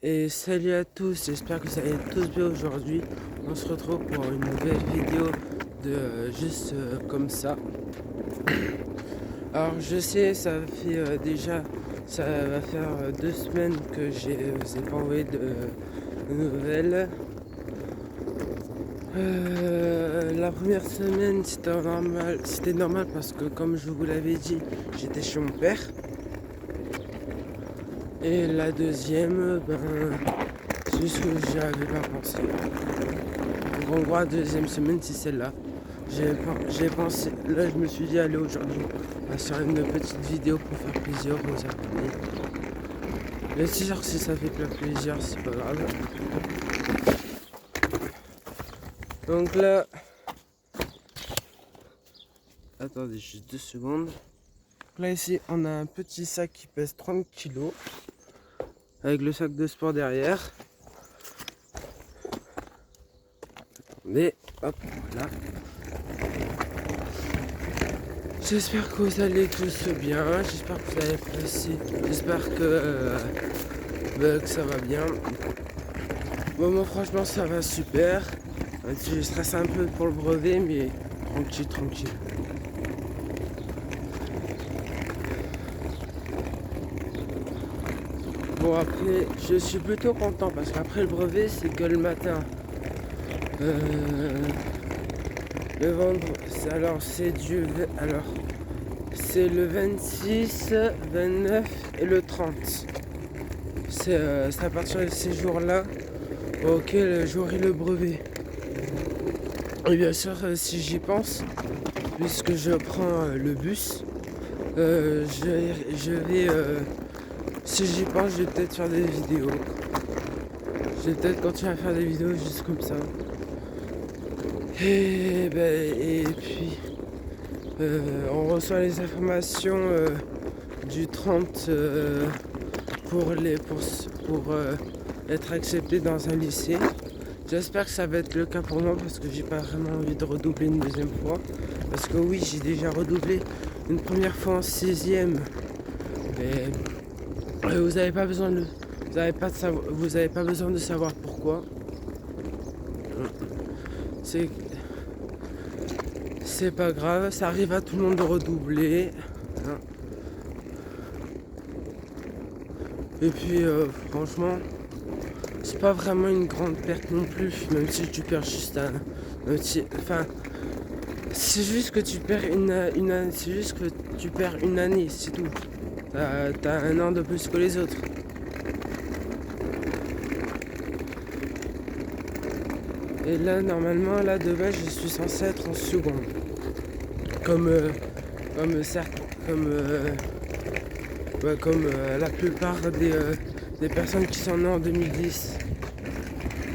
Et salut à tous, j'espère que vous allez tous bien aujourd'hui. On se retrouve pour une nouvelle vidéo de juste comme ça. Alors je sais, ça fait ça va faire 2 semaines que je vous ai pas envoyé de nouvelles. La première semaine c'était normal parce que comme je vous l'avais dit, j'étais chez mon père. Et la deuxième, c'est juste que j'y avais pas pensé. Donc en gros, la deuxième semaine, c'est celle-là. J'ai pensé, là je me suis dit, allez aujourd'hui, on va faire une petite vidéo pour faire plaisir aux abonnés. Mais c'est sûr que si ça fait pas plaisir, c'est pas grave. Donc là, attendez juste 2 secondes. Là ici, on a un petit sac qui pèse 30 kg. Avec le sac de sport derrière. Mais hop, voilà. J'espère que vous allez tous bien, j'espère que vous allez apprécier, j'espère que ça va bien. Bon, moi franchement ça va super. Je stresse un peu pour le brevet, mais tranquille. Bon, après je suis plutôt content parce qu'après le brevet c'est que le matin. Le vendredi, c'est le 26, 29 et le 30. C'est à partir de ces jours-là auquel j'aurai le brevet. Et bien sûr, si j'y pense, puisque je prends le bus, si j'y pense, je vais peut-être faire des vidéos. Je vais peut-être continuer à faire des vidéos juste comme ça. Et puis, on reçoit les informations du 30 pour être accepté dans un lycée. J'espère que ça va être le cas pour moi parce que j'ai pas vraiment envie de redoubler une deuxième fois. Parce que oui, j'ai déjà redoublé une première fois en 6ème. Mais vous n'avez pas besoin de savoir pourquoi. C'est pas grave, ça arrive à tout le monde de redoubler. Et puis franchement, c'est pas vraiment une grande perte non plus, même si tu perds juste c'est juste que tu perds une année, c'est tout. T'as un an de plus que les autres. Et là, normalement, de base, je suis censé être en seconde. Comme la plupart des personnes qui sont nées en 2010.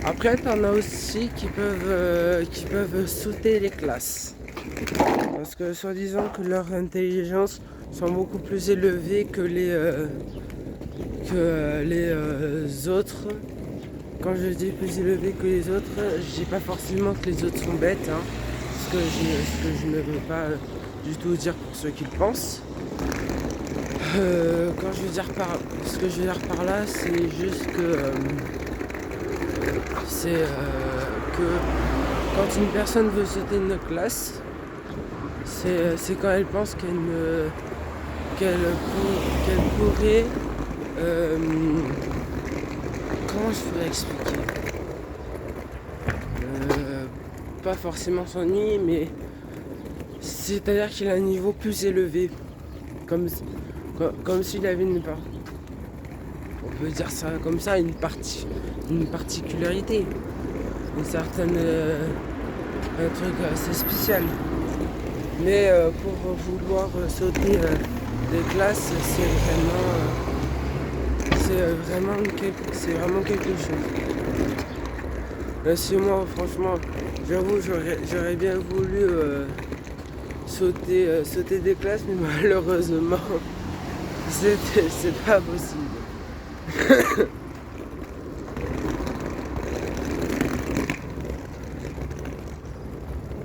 Après, t'en as aussi qui peuvent sauter les classes. Parce que soi-disant que leur intelligence sont beaucoup plus élevées que les autres. Quand je dis plus élevées que les autres, je dis pas forcément que les autres sont bêtes, hein, ce que je ne veux pas du tout dire pour ceux qui le pensent. Ce que je veux dire par là, c'est juste que quand une personne veut sauter une classe, c'est quand elle pense qu'elle pourrait comment je pourrais expliquer, pas forcément s'ennuyer, mais c'est-à-dire qu'il a un niveau plus élevé, comme s'il avait on peut dire ça comme ça, une particularité, une certaine un truc assez spécial. Mais pour vouloir sauter des classes, c'est vraiment quelque chose. Si moi, franchement, j'avoue, j'aurais bien voulu sauter des classes, mais malheureusement, c'est pas possible.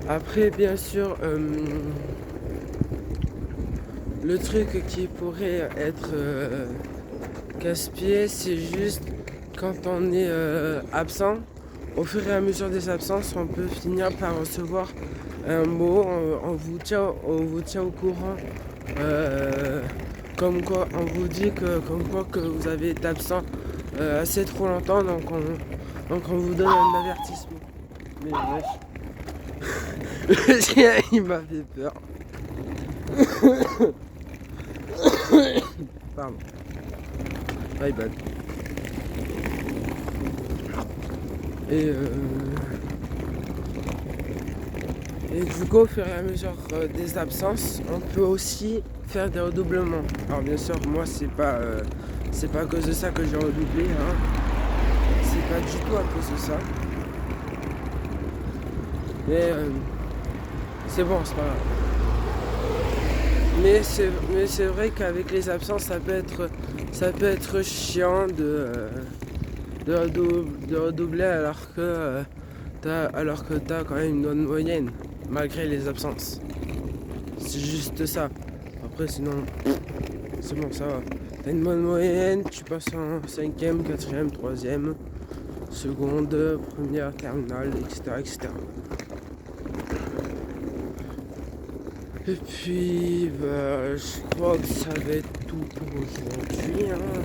Après, bien sûr, le truc qui pourrait être casse-pied, c'est juste quand on est absent, au fur et à mesure des absences, on peut finir par recevoir un mot, on vous tient au courant, comme quoi on vous dit comme quoi que vous avez été absent assez trop longtemps, donc on vous donne un avertissement. Mais wesh. Le chien il m'a fait peur. Pardon. My bad. Et du coup, au fur et à mesure des absences, on peut aussi faire des redoublements. Alors bien sûr, moi c'est pas à cause de ça que j'ai redoublé, hein. C'est pas du tout à cause de ça. Mais c'est bon, c'est pas grave. Mais c'est vrai qu'avec les absences, ça peut être chiant de redoubler alors que t'as quand même une bonne moyenne, malgré les absences. C'est juste ça. Après sinon, c'est bon, ça va. T'as une bonne moyenne, tu passes en 5e, 4e, 3e, seconde, première, terminale, etc. Et puis, je crois que ça va être tout pour aujourd'hui, hein.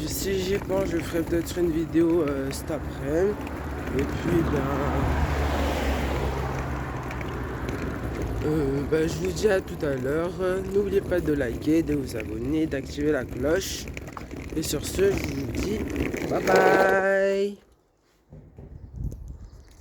Si j'y pense, je ferai peut-être une vidéo cet après-midi. Et puis, je vous dis à tout à l'heure. N'oubliez pas de liker, de vous abonner, d'activer la cloche. Et sur ce, je vous dis bye bye.